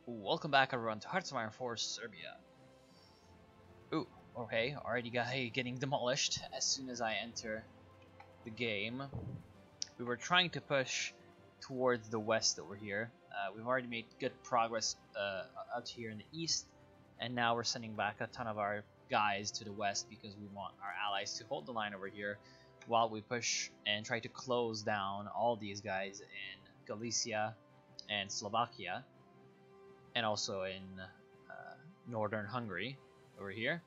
Welcome back everyone to Hearts of Iron 4 Serbia. Ooh, okay, already getting demolished as soon as I enter the game. We were trying to push towards the west over here. We've already made good progress out here in the east, and now we're sending back a ton of our guys to the west because we want our allies to hold the line over here while we push and try to close down all these guys in Galicia and Slovakia, and also in northern Hungary over here.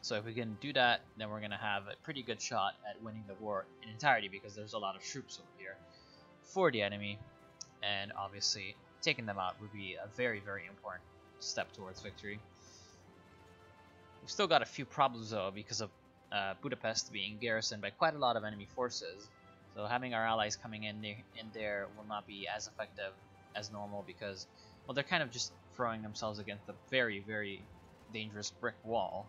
So if we can do that, then we're going to have a pretty good shot at winning the war in entirety, because there's a lot of troops over here for the enemy, and obviously taking them out would be a very, very important step towards victory. We've still got a few problems though, because of Budapest being garrisoned by quite a lot of enemy forces. So having our allies coming in there will not be as effective as normal, because, well, they're kind of just throwing themselves against a very, very dangerous brick wall.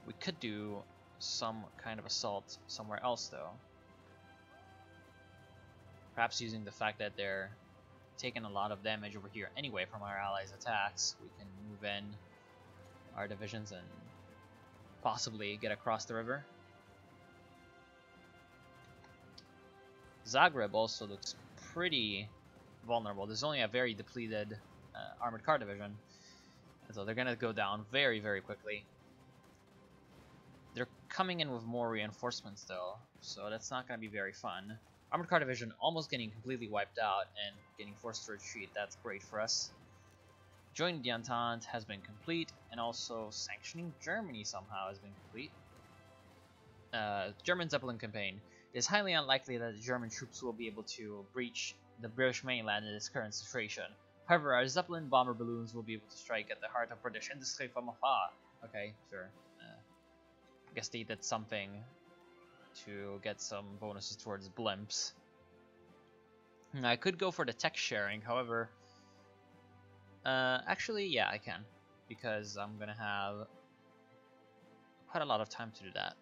We could do some kind of assault somewhere else though. Perhaps using the fact that they're taking a lot of damage over here anyway from our allies' attacks, we can move in our divisions and possibly get across the river. Zagreb also looks pretty vulnerable. There's only a very depleted armored car division, and so they're gonna go down very, very quickly. They're coming in with more reinforcements though, so that's not gonna be very fun. Armored car division almost getting completely wiped out and getting forced to retreat. That's great for us. Joining the Entente has been complete, and also sanctioning Germany somehow has been complete. German Zeppelin campaign. It is highly unlikely that the German troops will be able to breach the British mainland in its current situation. However, our Zeppelin bomber balloons will be able to strike at the heart of British industry from afar. Okay, sure. I guess they did something to get some bonuses towards blimps. I could go for the tech sharing, however, actually, yeah, I can, because I'm gonna have quite a lot of time to do that.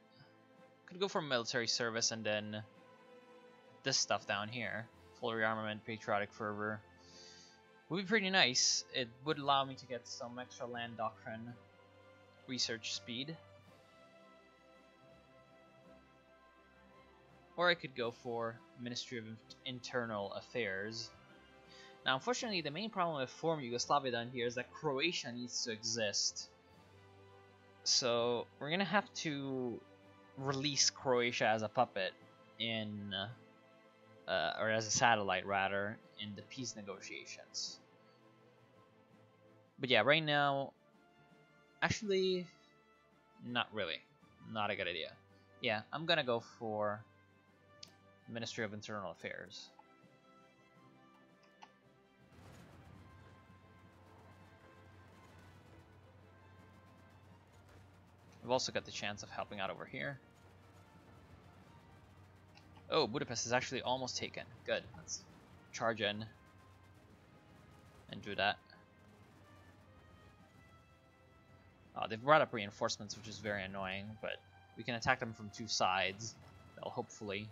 Could go for military service and then this stuff down here. Full rearmament, patriotic fervor. Would be pretty nice. It would allow me to get some extra land doctrine research speed. Or I could go for Ministry of Internal Affairs. Now, unfortunately, the main problem with former Yugoslavia down here is that Croatia needs to exist. So we're gonna have to release Croatia as a puppet in, or as a satellite rather, in the peace negotiations. But yeah, right now, actually, not really. Not a good idea. Yeah, I'm gonna go for Ministry of Internal Affairs. We've also got the chance of helping out over here. Oh, Budapest is actually almost taken. Good. Let's charge in and do that. They've brought up reinforcements, which is very annoying, but we can attack them from two sides. That'll hopefully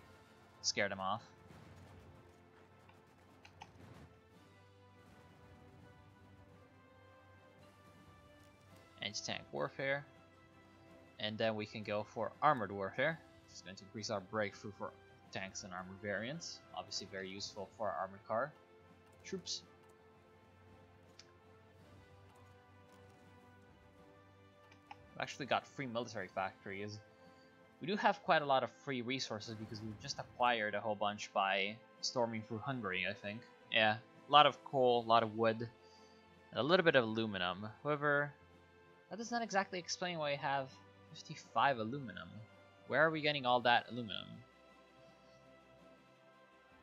scare them off. Anti-tank warfare. And then we can go for armored warfare. It's going to increase our breakthrough for tanks and armored variants. Obviously very useful for our armored car troops. We've actually got free military factories. We do have quite a lot of free resources because we've just acquired a whole bunch by storming through Hungary, I think. Yeah, a lot of coal, a lot of wood, and a little bit of aluminum. However, that does not exactly explain why we have 55 aluminum. Where are we getting all that aluminum?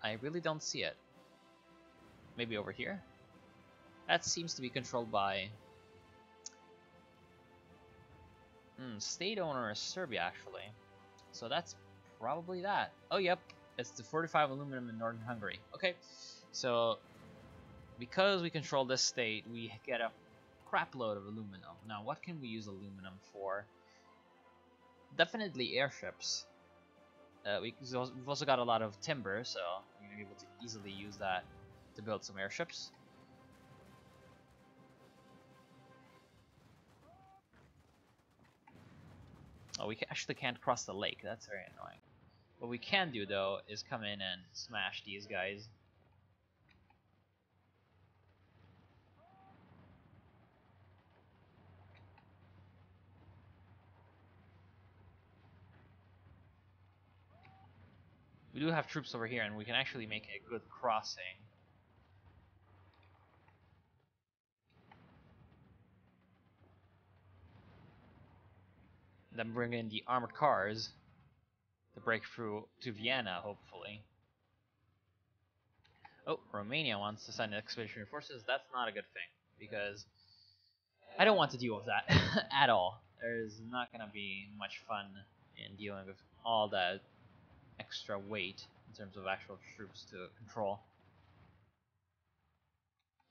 I really don't see it. Maybe over here? That seems to be controlled by state owner is Serbia, actually. So that's probably that. Oh, yep. It's the 45 aluminum in northern Hungary. Okay. So, because we control this state, we get a crap load of aluminum. Now, what can we use aluminum for? Definitely airships. We've also got a lot of timber, so we going to be able to easily use that to build some airships. Oh, we actually can't cross the lake. That's very annoying. What we can do, though, is come in and smash these guys. We do have troops over here, and we can actually make a good crossing. Then bring in the armored cars to break through to Vienna, hopefully. Oh, Romania wants to send expeditionary forces. That's not a good thing, because I don't want to deal with that at all. There's not going to be much fun in dealing with all that extra weight in terms of actual troops to control.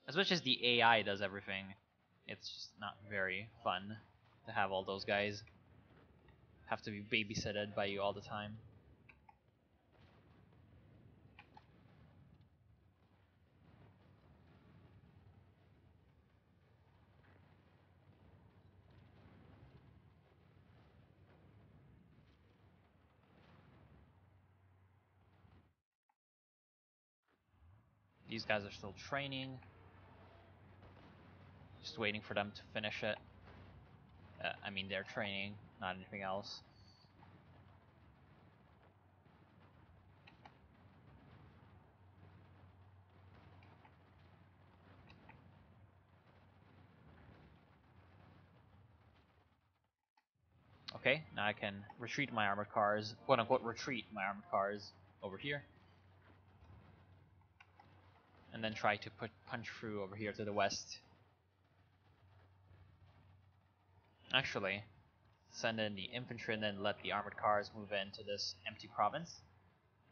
As much as the AI does everything, it's just not very fun to have all those guys have to be babysitted by you all the time. These guys are still training. Just waiting for them to finish it. I mean, they're training, not anything else. Okay, now I can retreat my armored cars, quote unquote retreat my armored cars over here. And then try to punch through over here to the west. Actually, send in the infantry and then let the armored cars move into this empty province.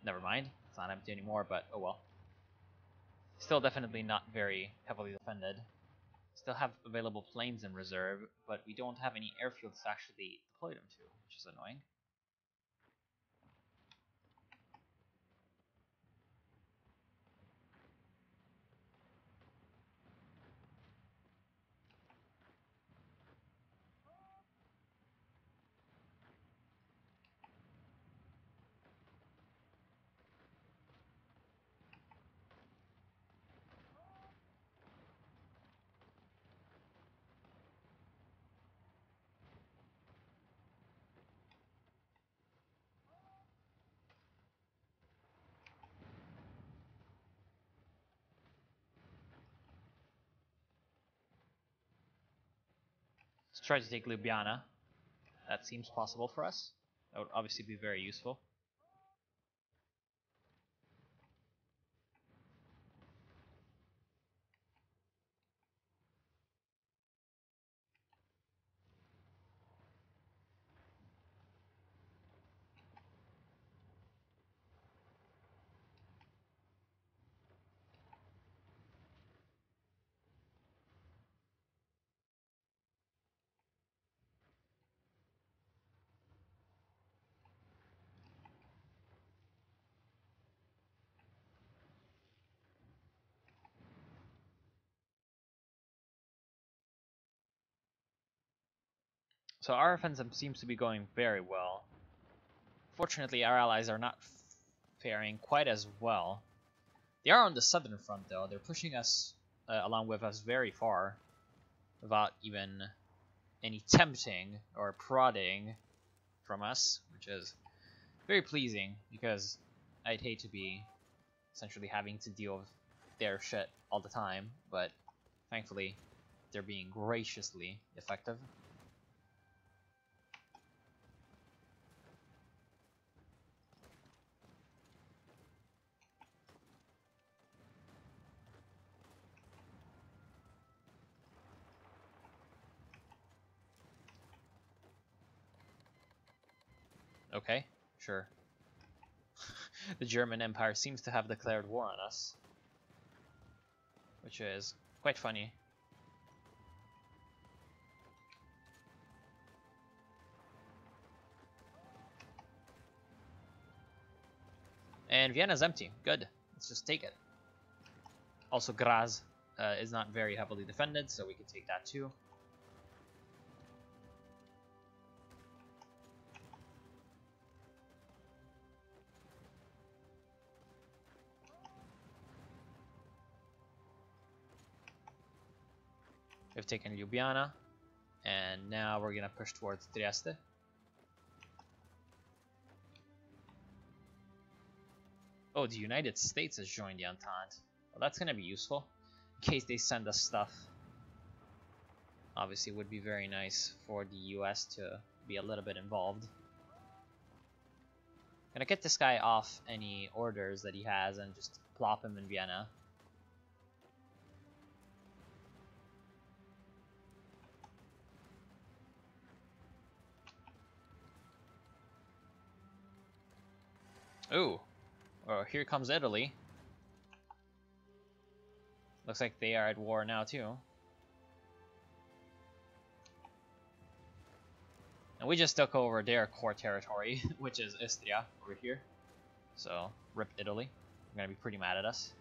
Never mind, it's not empty anymore, but oh well. Still definitely not very heavily defended. Still have available planes in reserve, but we don't have any airfields to actually deploy them to, which is annoying. Let's try to take Ljubljana. That seems possible for us. That would obviously be very useful. So our offensive seems to be going very well. Fortunately, our allies are not faring quite as well. They are on the southern front, though. They're pushing us along with us very far without even any tempting or prodding from us, which is very pleasing because I'd hate to be essentially having to deal with their shit all the time, but thankfully they're being graciously effective. Okay, sure. The German Empire seems to have declared war on us, which is quite funny. And Vienna's empty. Good. Let's just take it. Also, Graz is not very heavily defended, so we can take that too. We've taken Ljubljana, and now we're gonna push towards Trieste. Oh, the United States has joined the Entente. Well, that's gonna be useful in case they send us stuff. Obviously, it would be very nice for the US to be a little bit involved. Gonna get this guy off any orders that he has and just plop him in Vienna. Ooh, oh, here comes Italy. Looks like they are at war now too. And we just took over their core territory, which is Istria over here. So, rip Italy. They're gonna be pretty mad at us.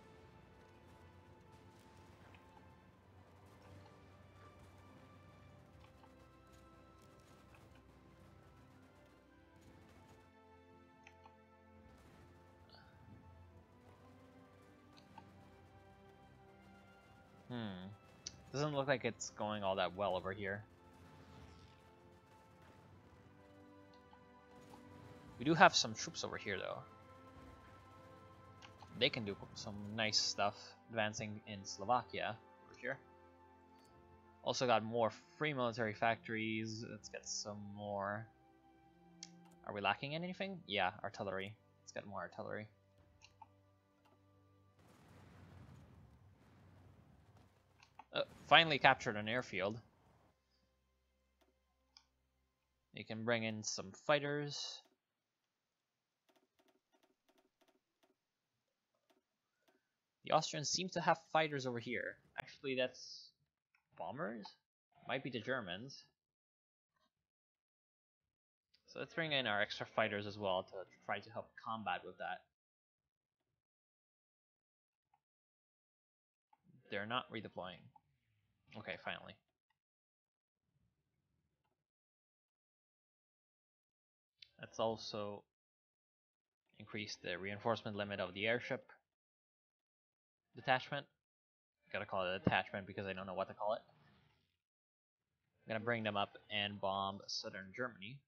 Doesn't look like it's going all that well over here. We do have some troops over here though. They can do some nice stuff advancing in Slovakia over here. Also got more free military factories. Let's get some more. Are we lacking anything? Yeah, artillery. Let's get more artillery. Finally captured an airfield. You can bring in some fighters. The Austrians seem to have fighters over here. Actually, that's bombers? Might be the Germans. So let's bring in our extra fighters as well to try to help combat with that. They're not redeploying. Okay, finally. Let's also increase the reinforcement limit of the airship detachment. Gotta call it a detachment because I don't know what to call it. I'm gonna bring them up and bomb southern Germany.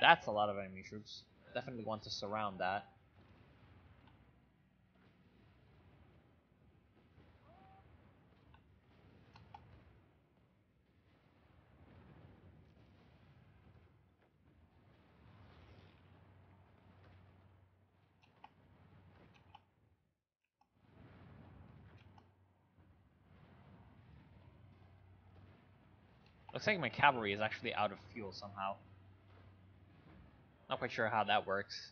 That's a lot of enemy troops. Definitely want to surround that. Looks like my cavalry is actually out of fuel somehow. Not quite sure how that works.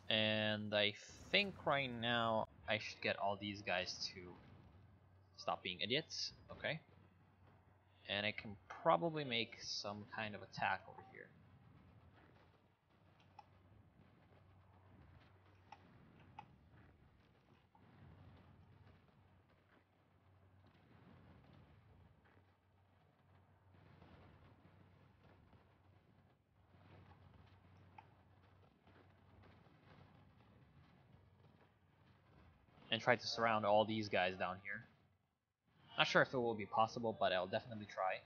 And I think right now I should get all these guys to stop being idiots. Okay. And I can probably make some kind of attack over here. and try to surround all these guys down here. Not sure if it will be possible, but I'll definitely try.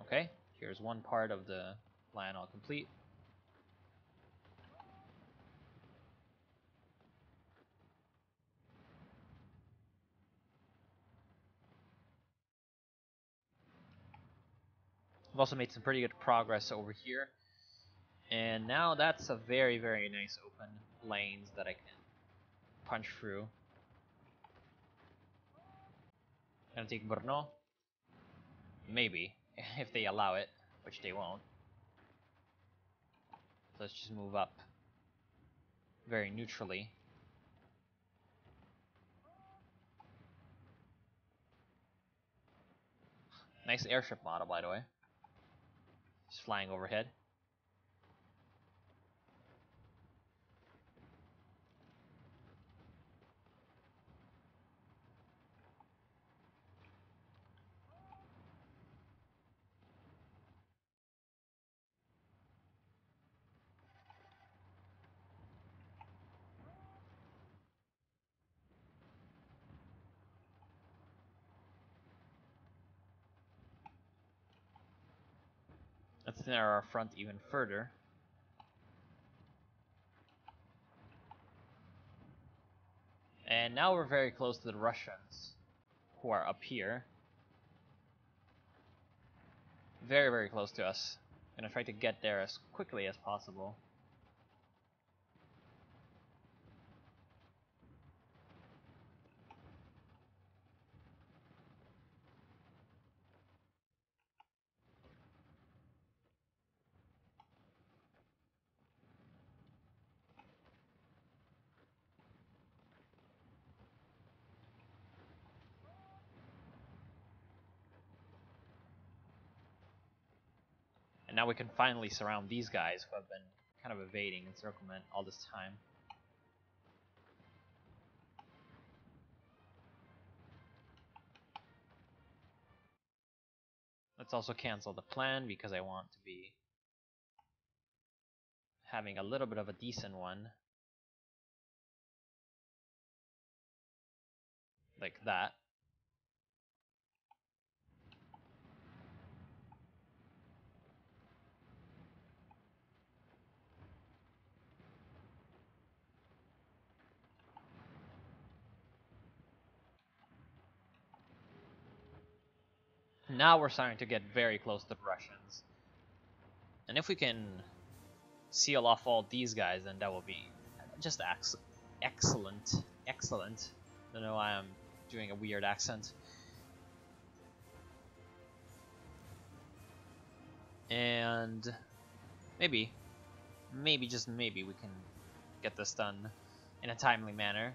Okay, here's one part of the plan all complete. I've also made some pretty good progress over here. And now that's a very, very nice open lanes that I can punch through. Gonna take Brno? Maybe, if they allow it, which they won't. So let's just move up very neutrally. Nice airship model, by the way. Just flying overhead. Let's narrow our front even further. And now we're very close to the Russians, who are up here. Very, very close to us. Gonna try to get there as quickly as possible. And now we can finally surround these guys who have been kind of evading encirclement all this time. Let's also cancel the plan because I want to be having a little bit of a decent one. Like that. Now we're starting to get very close to the Russians. And if we can seal off all these guys, then that will be just excellent. Excellent. I don't know why I'm doing a weird accent. And maybe, just maybe, we can get this done in a timely manner.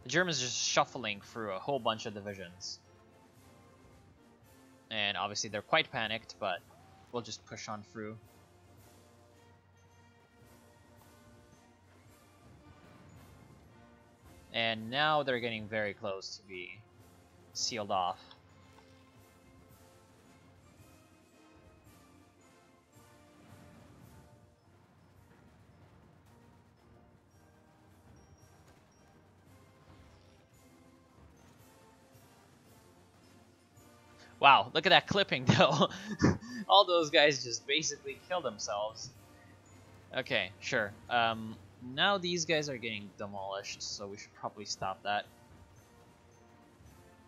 The Germans are just shuffling through a whole bunch of divisions. And obviously they're quite panicked, but we'll just push on through. And now they're getting very close to be sealed off. Wow, look at that clipping though. All those guys just basically kill themselves. Okay, sure. Now these guys are getting demolished, so we should probably stop that.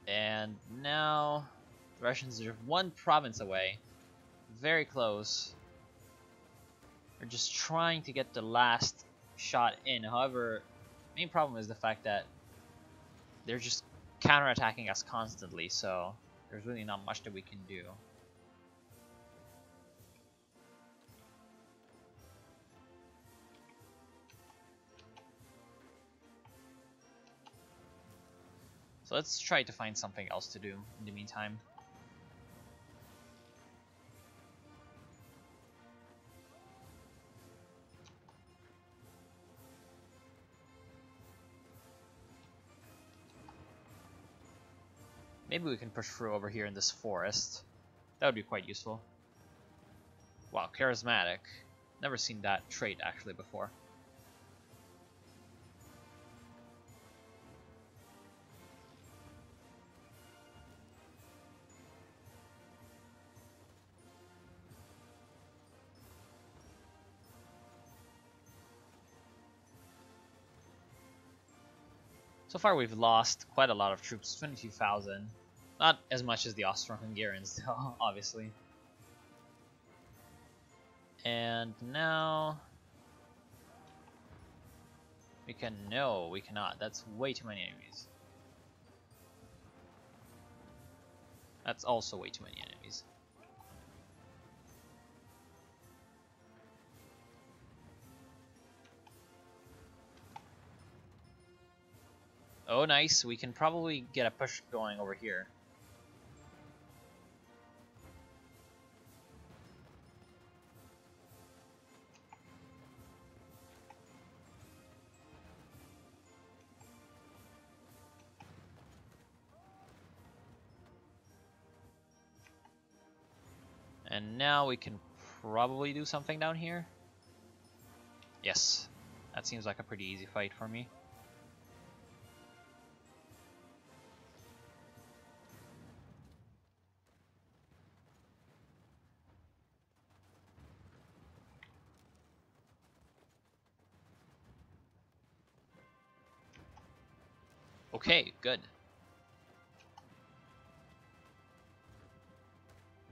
And now the Russians are one province away. Very close. They're just trying to get the last shot in. However, the main problem is the fact that they're just counterattacking us constantly, so there's really not much that we can do. So let's try to find something else to do in the meantime. Maybe we can push through over here in this forest. That would be quite useful. Wow, charismatic. Never seen that trait actually before. So far we've lost quite a lot of troops, 22,000. Not as much as the Austro-Hungarians though, obviously. And now... we can... no, we cannot. That's way too many enemies. That's also way too many enemies. Oh, nice. We can probably get a push going over here. And now we can probably do something down here. Yes. That seems like a pretty easy fight for me. Okay, good.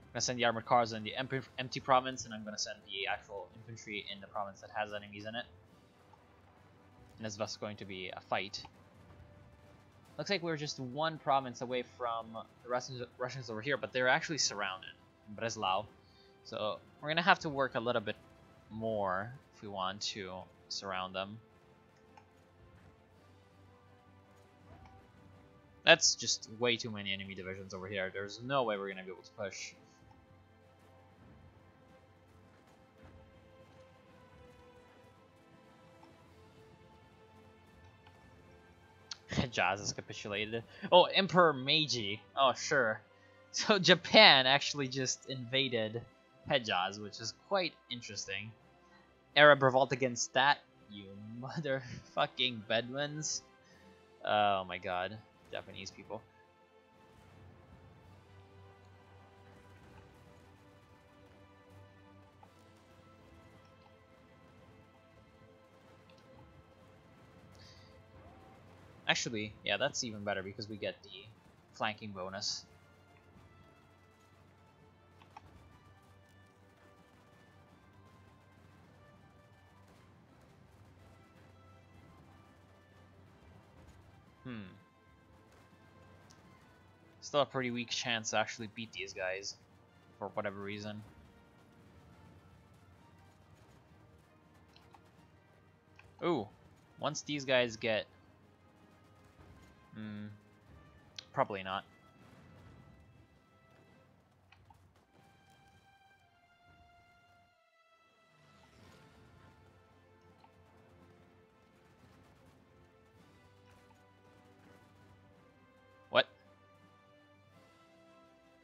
I'm gonna send the armored cars in the empty province, and I'm gonna send the actual infantry in the province that has enemies in it. And it's thus going to be a fight. Looks like we're just one province away from the Russians over here, but they're actually surrounded in Breslau. So we're gonna have to work a little bit more if we want to surround them. That's just way too many enemy divisions over here. There's no way we're gonna be able to push. Hejaz has capitulated. Oh, Emperor Meiji. Oh, sure. So Japan actually just invaded Hejaz, which is quite interesting. Arab revolt against that, you motherfucking Bedouins. Oh my god. Japanese people. Actually, yeah, that's even better because we get the flanking bonus. Still a pretty weak chance to actually beat these guys for whatever reason. Ooh, once these guys get... probably not. What?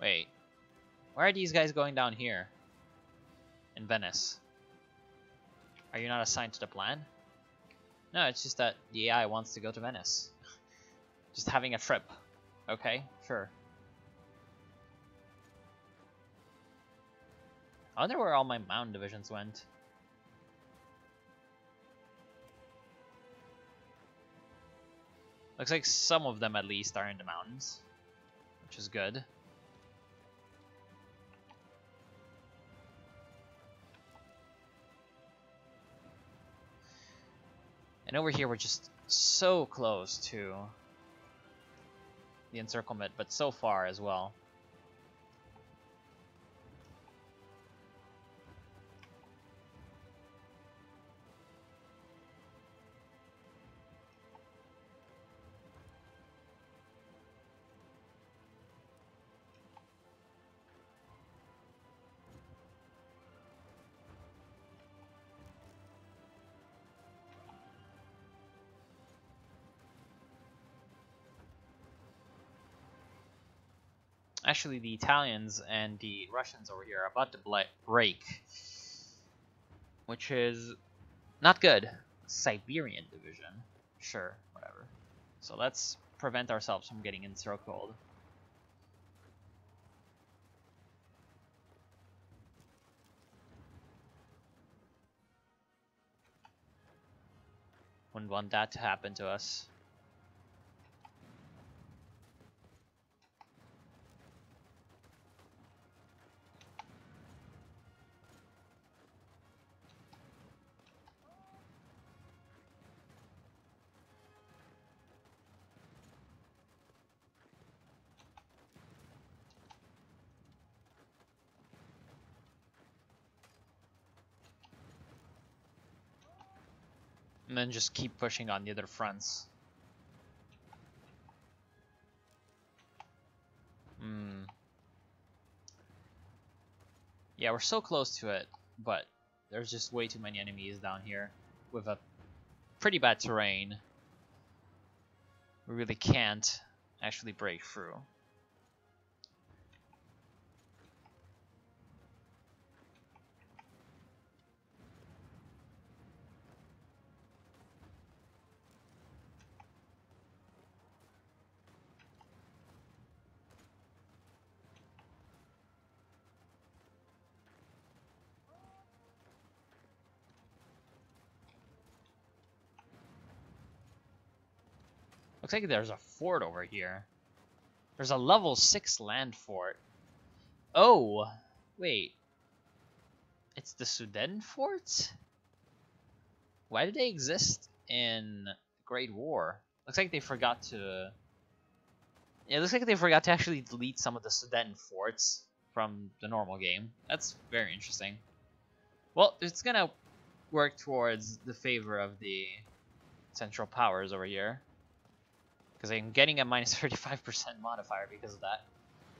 Wait. Why are these guys going down here? In Venice? Are you not assigned to the plan? No, it's just that the AI wants to go to Venice. Just having a trip. Okay, sure. I wonder where all my mountain divisions went. Looks like some of them at least are in the mountains, which is good. And over here we're just so close to the encirclement, but so far as well. Actually, the Italians and the Russians over here are about to break, which is not good. Siberian division. Sure, whatever. So let's prevent ourselves from getting encircled. Wouldn't want that to happen to us. And then just keep pushing on the other fronts. Yeah, we're so close to it, but there's just way too many enemies down here with a pretty bad terrain. We really can't actually break through. Looks like there's a fort over here. There's a level 6 land fort. Oh, wait. It's the Sudan forts? Why do they exist in Great War? Looks like they forgot to... Yeah, it looks like they forgot to actually delete some of the Sudan forts from the normal game. That's very interesting. Well, it's gonna work towards the favor of the Central Powers over here. Because I'm getting a minus 35% modifier because of that.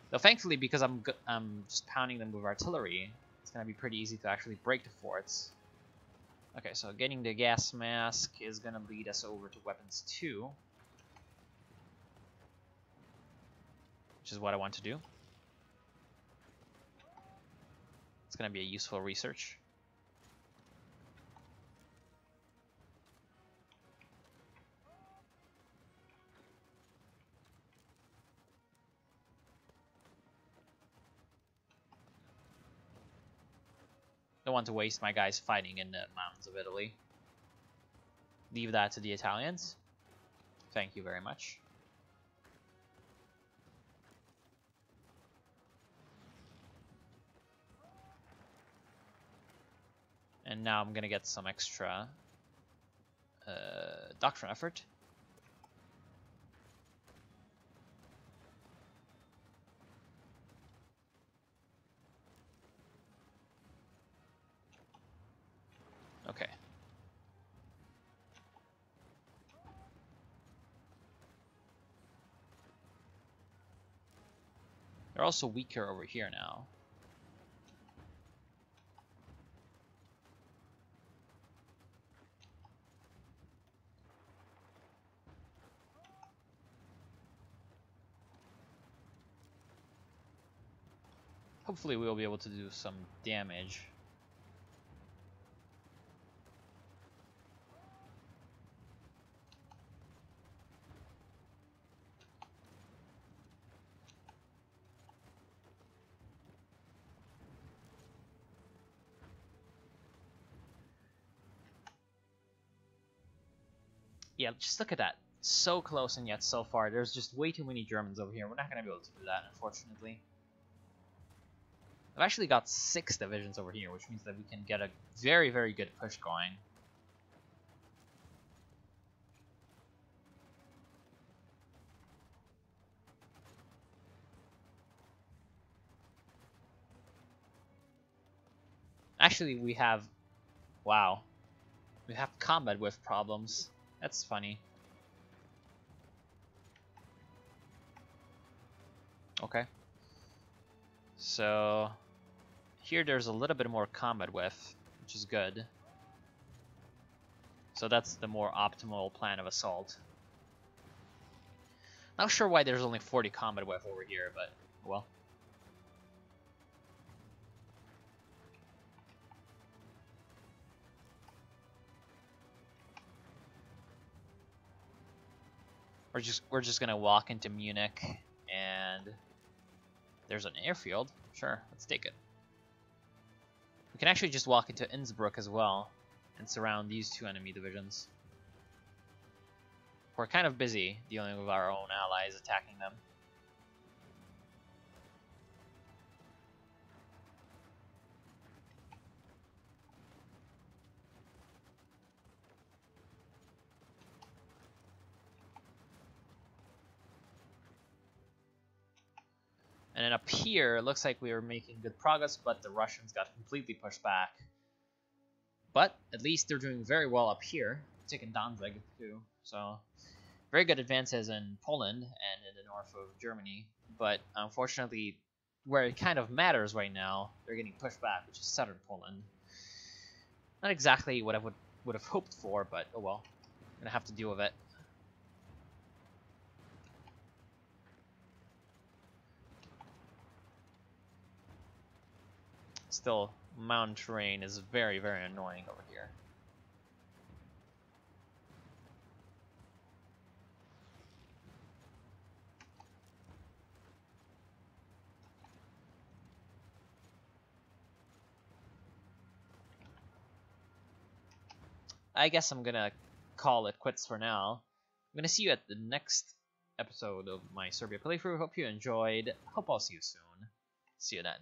Though thankfully, because I'm just pounding them with artillery, it's going to be pretty easy to actually break the forts. Okay, so getting the gas mask is going to lead us over to weapons 2. Which is what I want to do. It's going to be a useful research. Don't want to waste my guys fighting in the mountains of Italy. Leave that to the Italians. Thank you very much. And now I'm gonna get some extra doctrine effort. Okay. They're also weaker over here now. Hopefully we'll be able to do some damage. Yeah, just look at that. So close and yet so far. There's just way too many Germans over here. We're not going to be able to do that, unfortunately. I've actually got 6 divisions over here, which means that we can get a very, very good push going. Actually, we have... Wow. We have combat with problems. That's funny. Okay. So... Here there's a little bit more combat with, which is good. So that's the more optimal plan of assault. Not sure why there's only 40 combat with over here, but well. We're just gonna walk into Munich, and there's an airfield. Sure, let's take it. We can actually just walk into Innsbruck as well and surround these two enemy divisions. We're kind of busy dealing with our own allies attacking them. And then up here, it looks like we were making good progress, but the Russians got completely pushed back. But at least they're doing very well up here, taking Danzig too. So very good advances in Poland and in the north of Germany. But unfortunately, where it kind of matters right now, they're getting pushed back, which is southern Poland. Not exactly what I would have hoped for, but oh well. I'm gonna have to deal with it. Still, mountain terrain is very, very annoying over here. I guess I'm gonna call it quits for now. I'm gonna see you at the next episode of my Serbia playthrough. Hope you enjoyed. Hope I'll see you soon. See you then.